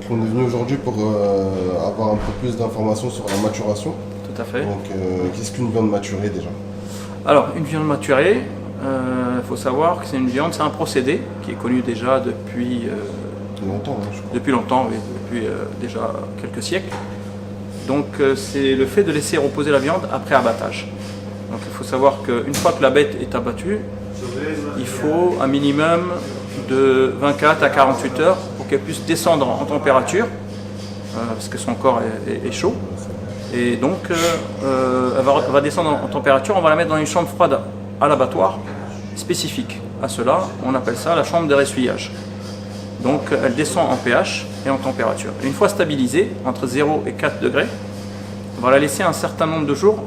On est venu aujourd'hui pour avoir un peu plus d'informations sur la maturation. Tout à fait. Donc, qu'est-ce qu'une viande maturée déjà? Alors, une viande maturée, il faut savoir que c'est une viande, c'est un procédé qui est connu déjà depuis Longtemps, hein, je crois. depuis longtemps, oui, depuis déjà quelques siècles. Donc, c'est le fait de laisser reposer la viande après abattage. Donc, il faut savoir qu'une fois que la bête est abattue, il faut un minimum de 24 à 48 heures pour qu'elle puisse descendre en température, parce que son corps est chaud. Et donc, elle va descendre en température, on va la mettre dans une chambre froide à l'abattoir spécifique. À cela, on appelle ça la chambre de ressuyage. Donc, elle descend en pH et en température. Et une fois stabilisée, entre 0 et 4 degrés, on va la laisser un certain nombre de jours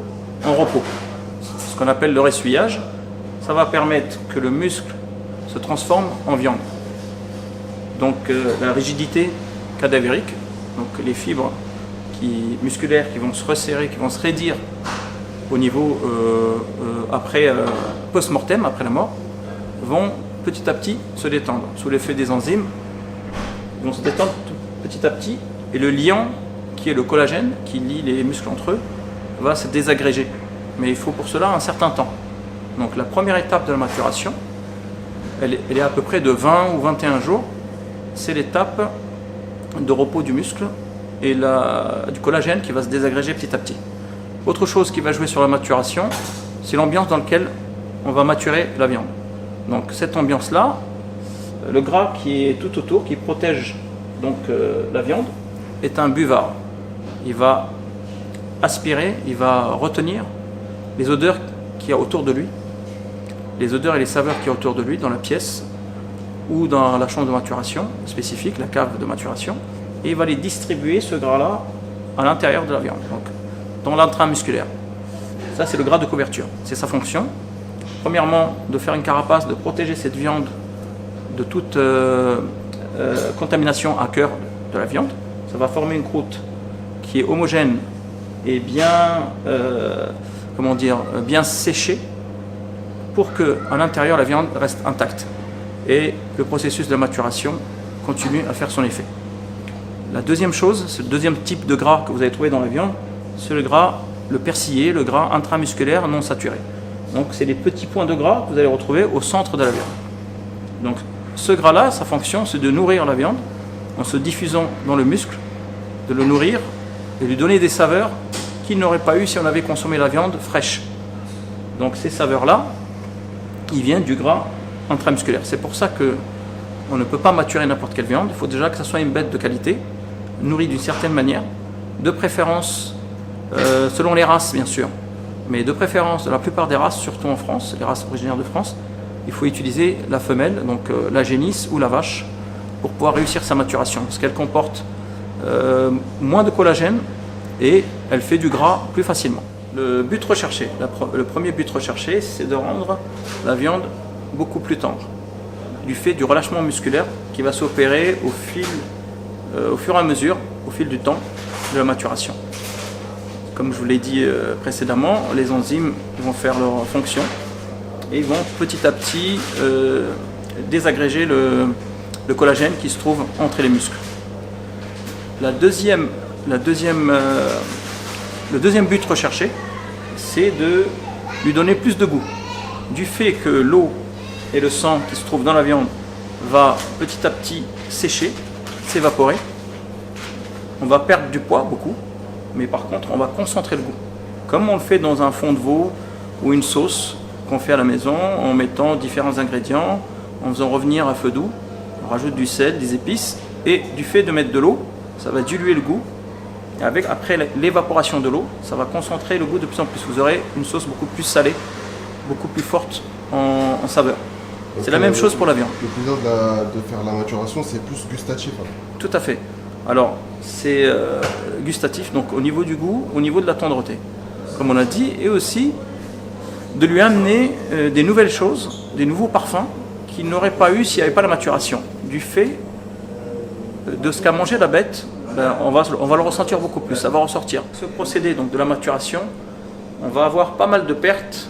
en repos. Ce qu'on appelle le ressuyage, ça va permettre que le muscle se transforme en viande. Donc, la rigidité cadavérique, donc les fibres musculaires qui vont se resserrer, qui vont se raidir au niveau post-mortem, après la mort, vont petit à petit se détendre sous l'effet des enzymes. Ils vont se détendre petit à petit et le liant, qui est le collagène, qui lie les muscles entre eux, va se désagréger. Mais il faut pour cela un certain temps. Donc la première étape de la maturation, elle est à peu près de 20 ou 21 jours. C'est l'étape de repos du muscle et du collagène qui va se désagréger petit à petit. Autre chose qui va jouer sur la maturation, c'est l'ambiance dans laquelle on va maturer la viande. Donc cette ambiance-là, le gras qui est tout autour, qui protège donc la viande, est un buvard. Il va aspirer, il va retenir les odeurs qu'il y a autour de lui, les odeurs et les saveurs qu'il y a autour de lui dans la pièce ou dans la chambre de maturation spécifique, la cave de maturation, et il va les distribuer, ce gras-là, à l'intérieur de la viande, donc dans l'intramusculaire. Ça, c'est le gras de couverture, c'est sa fonction. Premièrement, de faire une carapace, de protéger cette viande de toute contamination à cœur de la viande. Ça va former une croûte qui est homogène et bien, bien séchée pour qu'à l'intérieur la viande reste intacte et le processus de la maturation continue à faire son effet. La deuxième chose, c'est le deuxième type de gras que vous allez trouver dans la viande, c'est le gras, le persillé, le gras intramusculaire non saturé. Donc c'est les petits points de gras que vous allez retrouver au centre de la viande. Donc ce gras-là, sa fonction, c'est de nourrir la viande en se diffusant dans le muscle, de le nourrir et lui donner des saveurs qu'il n'aurait pas eu si on avait consommé la viande fraîche. Donc ces saveurs-là, ils viennent du gras intramusculaire. C'est pour ça qu'on ne peut pas maturer n'importe quelle viande. Il faut déjà que ce soit une bête de qualité, nourrie d'une certaine manière, de préférence selon les races bien sûr, mais de préférence de la plupart des races, surtout en France, les races originaires de France, il faut utiliser la femelle, donc la génisse ou la vache, pour pouvoir réussir sa maturation, parce qu'elle comporte moins de collagène et elle fait du gras plus facilement. Le but recherché, le premier but recherché, c'est de rendre la viande beaucoup plus tendre, du fait du relâchement musculaire qui va s'opérer au fur et à mesure, au fil du temps de la maturation. Comme je vous l'ai dit précédemment, les enzymes vont faire leur fonction et ils vont petit à petit désagréger le collagène qui se trouve entre les muscles. Le deuxième but recherché, c'est de lui donner plus de goût. Du fait que l'eau et le sang qui se trouvent dans la viande va petit à petit sécher, s'évaporer, on va perdre du poids beaucoup, mais par contre on va concentrer le goût. Comme on le fait dans un fond de veau ou une sauce qu'on fait à la maison en mettant différents ingrédients, en faisant revenir à feu doux, on rajoute du sel, des épices, et du fait de mettre de l'eau, ça va diluer le goût. Et après l'évaporation de l'eau, ça va concentrer le goût de plus en plus. Vous aurez une sauce beaucoup plus salée, beaucoup plus forte en saveur. C'est la même chose pour la viande. Le plaisir de faire la maturation, c'est plus gustatif. Hein. Tout à fait. Alors, c'est gustatif, donc au niveau du goût, au niveau de la tendreté, comme on a dit, et aussi de lui amener des nouvelles choses, des nouveaux parfums qu'il n'aurait pas eu s'il n'y avait pas la maturation. Du fait de ce qu'a mangé la bête, on va le ressentir beaucoup plus, ça va ressortir. Ce procédé donc, de la maturation, on va avoir pas mal de pertes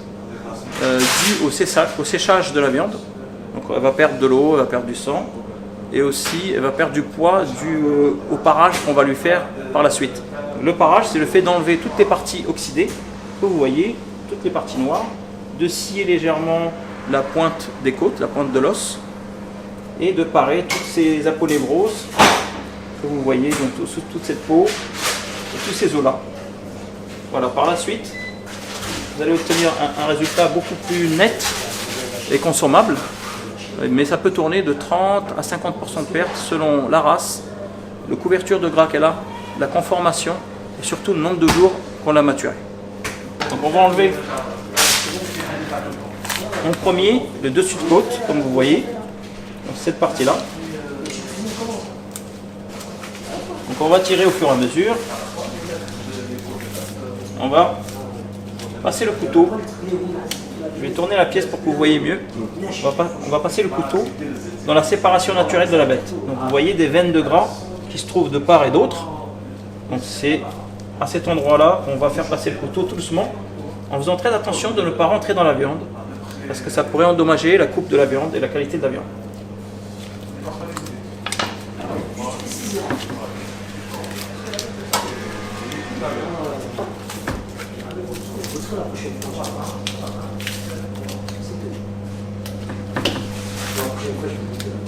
dues au séchage de la viande. Donc elle va perdre de l'eau, elle va perdre du sang. et aussi elle va perdre du poids dû au parage qu'on va lui faire par la suite. Le parage, c'est le fait d'enlever toutes les parties oxydées, que vous voyez, toutes les parties noires, de scier légèrement la pointe des côtes, la pointe de l'os, et de parer toutes ces aponévroses que vous voyez, donc toute cette peau et tous ces os là. Voilà, par la suite, vous allez obtenir un résultat beaucoup plus net et consommable, mais ça peut tourner de 30 à 50% de perte selon la race, la couverture de gras qu'elle a, la conformation et surtout le nombre de jours qu'on l'a maturé. Donc on va enlever en premier le dessus de côte, comme vous voyez, donc cette partie-là. Donc on va tirer au fur et à mesure. On va passer le couteau. Je vais tourner la pièce pour que vous voyez mieux. On va passer le couteau dans la séparation naturelle de la bête. Donc vous voyez des veines de gras qui se trouvent de part et d'autre. Donc c'est à cet endroit-là qu'on va faire passer le couteau tout doucement, en faisant très attention de ne pas rentrer dans la viande, parce que ça pourrait endommager la coupe de la viande et la qualité de la viande.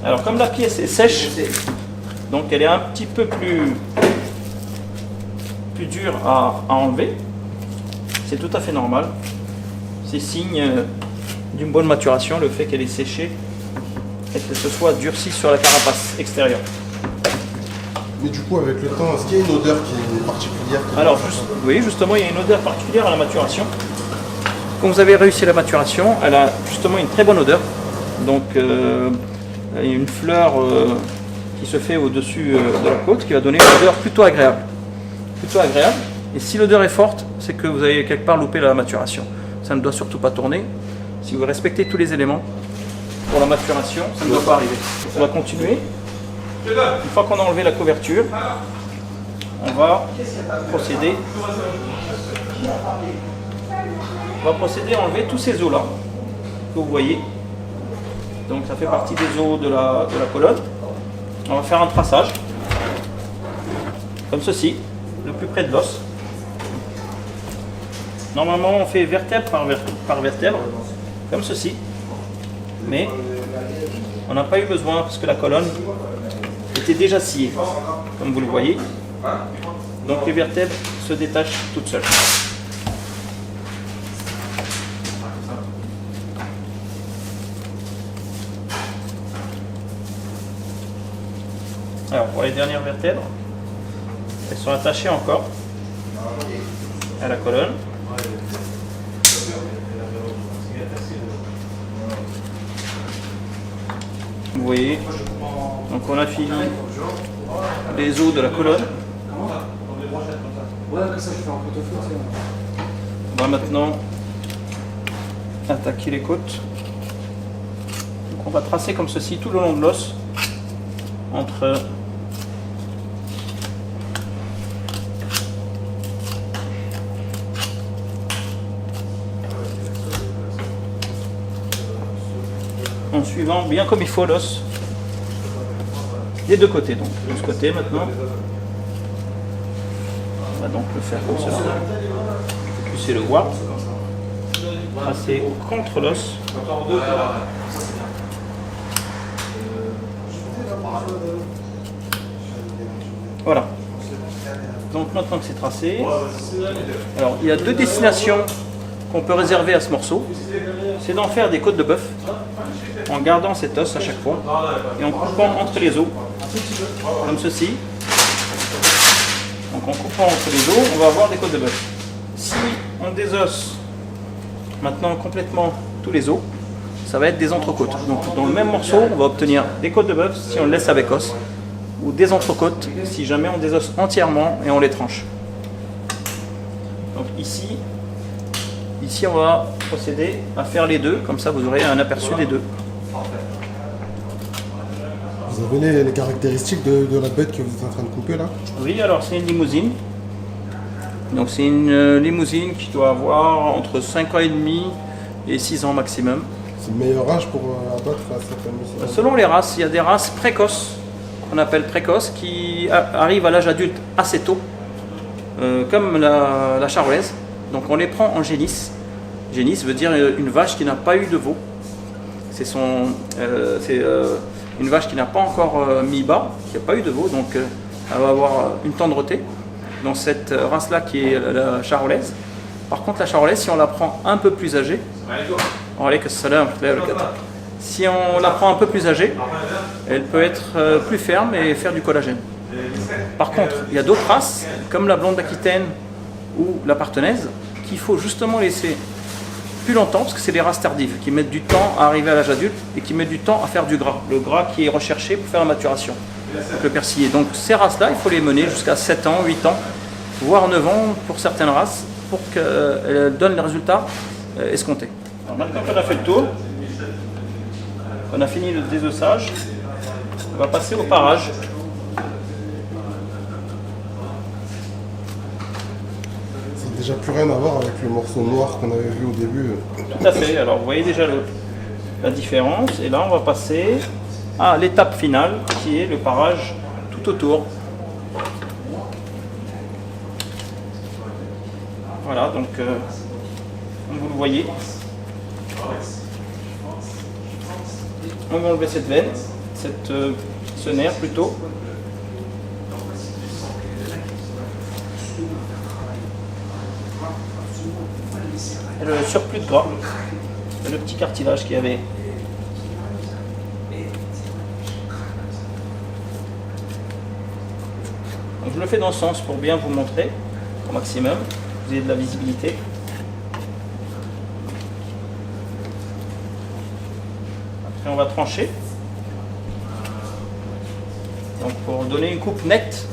Alors comme la pièce est sèche, donc elle est un petit peu plus dure à enlever, c'est tout à fait normal. C'est signe d'une bonne maturation, le fait qu'elle est séchée et que ce soit durci sur la carapace extérieure. Mais du coup, avec le temps, est-ce qu'il y a une odeur qui est particulière? Alors, oui, justement, il y a une odeur particulière à la maturation. Quand vous avez réussi la maturation, elle a justement une très bonne odeur. Donc, il y a une fleur qui se fait au-dessus de la côte qui va donner une odeur plutôt agréable. Et si l'odeur est forte, c'est que vous avez quelque part loupé la maturation. Ça ne doit surtout pas tourner. Si vous respectez tous les éléments pour la maturation, ça ne doit pas arriver. On va continuer. Une fois qu'on a enlevé la couverture, on va procéder à enlever tous ces os là que vous voyez. Donc ça fait partie des os de la colonne. On va faire un traçage comme ceci, le plus près de l'os. Normalement on fait vertèbre par vertèbre, comme ceci, mais on n'a pas eu besoin parce que la colonne était déjà sciée, comme vous le voyez. Donc les vertèbres se détachent toutes seules. Alors pour les dernières vertèbres, elles sont attachées encore à la colonne. Vous voyez, donc on a fini les os de la colonne. On va maintenant attaquer les côtes. Donc on va tracer comme ceci tout le long de l'os entre en suivant bien comme il faut l'os des deux côtés. Donc de ce côté maintenant, on va donc le faire comme cela. Vous puissiez le voir, tracer contre l'os. Voilà. Donc maintenant que c'est tracé, alors il y a deux destinations qu'on peut réserver à ce morceau. C'est d'en faire des côtes de bœuf en gardant cet os à chaque fois et en coupant entre les os comme ceci. Donc en coupant entre les os, on va avoir des côtes de bœuf. Si on désosse maintenant complètement tous les os, ça va être des entrecôtes. Donc dans le même morceau, on va obtenir des côtes de bœuf si on le laisse avec os, ou des entrecôtes si jamais on désosse entièrement et on les tranche. Donc ici on va procéder à faire les deux, comme ça vous aurez un aperçu des deux. Vous avez les caractéristiques de la bête que vous êtes en train de couper là? Oui, alors c'est une limousine. Donc c'est une limousine qui doit avoir entre 5 ans et demi et 6 ans maximum. C'est le meilleur âge pour abattre certaines moustiques? Selon les races, il y a des races précoces, qu'on appelle précoces, qui arrivent à l'âge adulte assez tôt, comme la charolaise. Donc on les prend en génisse. Génisse veut dire une vache qui n'a pas eu de veau. C'est une vache qui n'a pas encore mis bas, qui n'a pas eu de veau, donc elle va avoir une tendreté dans cette race-là qui est la charolaise. Par contre, la charolaise, si on la prend un peu plus âgée, si on la prend un peu plus âgée, elle peut être plus ferme et faire du collagène. Par contre, il y a d'autres races, comme la blonde d'Aquitaine ou la partenaise, qu'il faut justement laisser plus longtemps, parce que c'est des races tardives, qui mettent du temps à arriver à l'âge adulte et qui mettent du temps à faire du gras. Le gras qui est recherché pour faire la maturation, donc le persillé. Donc ces races-là, il faut les mener jusqu'à 7 ans, 8 ans, voire 9 ans pour certaines races, pour qu'elles donnent les résultats escomptés. Alors maintenant qu'on a fait le tour, on a fini le désossage, on va passer au parage. C'est déjà plus rien à voir avec le morceau noir qu'on avait vu au début. Tout à fait, alors vous voyez déjà la différence, et là on va passer à l'étape finale qui est le parage tout autour. Voilà, donc comme vous le voyez, on va enlever cette veine, ce nerf plutôt. Et le surplus de gras, le petit cartilage qu'il y avait. Donc je le fais dans ce sens pour bien vous montrer au maximum, vous ayez de la visibilité. Après on va trancher. Donc pour donner une coupe nette,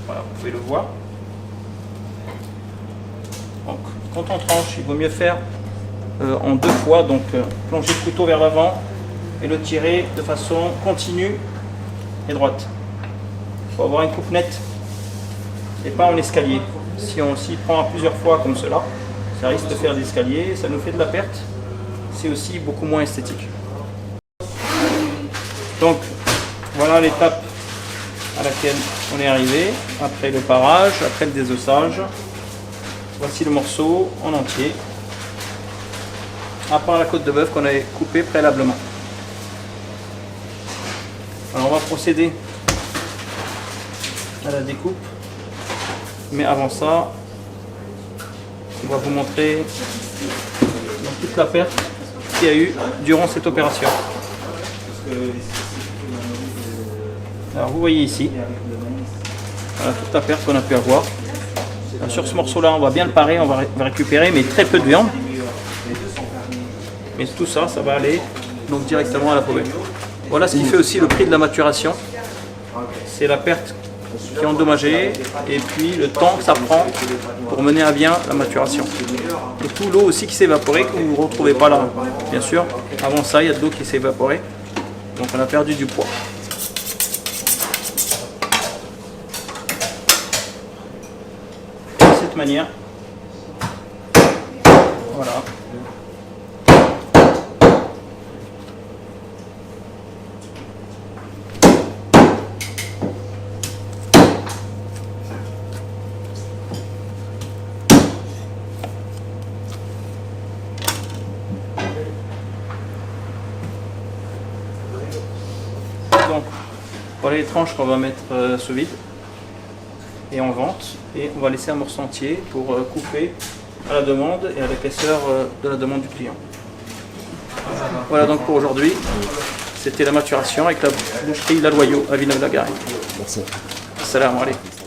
voilà, vous pouvez le voir. Donc, quand on tranche, il vaut mieux faire en 2 fois, donc plonger le couteau vers l'avant et le tirer de façon continue et droite. Il faut avoir une coupe nette et pas en escalier. Si on s'y prend à plusieurs fois comme cela, ça risque de faire des escaliers, ça nous fait de la perte. C'est aussi beaucoup moins esthétique. Donc voilà l'étape à laquelle on est arrivé, après le parage, après le désossage. Voici le morceau en entier, à part la côte de bœuf qu'on avait coupée préalablement. Alors on va procéder à la découpe, mais avant ça, on va vous montrer toute la perte qu'il y a eu durant cette opération. Alors vous voyez ici, voilà toute la perte qu'on a pu avoir. Sur ce morceau-là, on va bien le parer, on va récupérer, mais très peu de viande. Mais tout ça, ça va aller donc directement à la poubelle. Voilà ce qui fait aussi le prix de la maturation. C'est la perte qui est endommagée et puis le temps que ça prend pour mener à bien la maturation. Et tout l'eau aussi qui s'est évaporée, que vous ne retrouvez pas là. Bien sûr, avant ça, il y a de l'eau qui s'est évaporée. Donc on a perdu du poids. De cette manière. Voilà. Donc, voilà les tranches qu'on va mettre sous vide et en vente, et on va laisser un morceau entier pour couper à la demande et à l'épaisseur de la demande du client. Voilà donc pour aujourd'hui, c'était la maturation avec la boucherie La Loyau à Villeneuve-la-Garenne. Merci. Assalamu alaikum.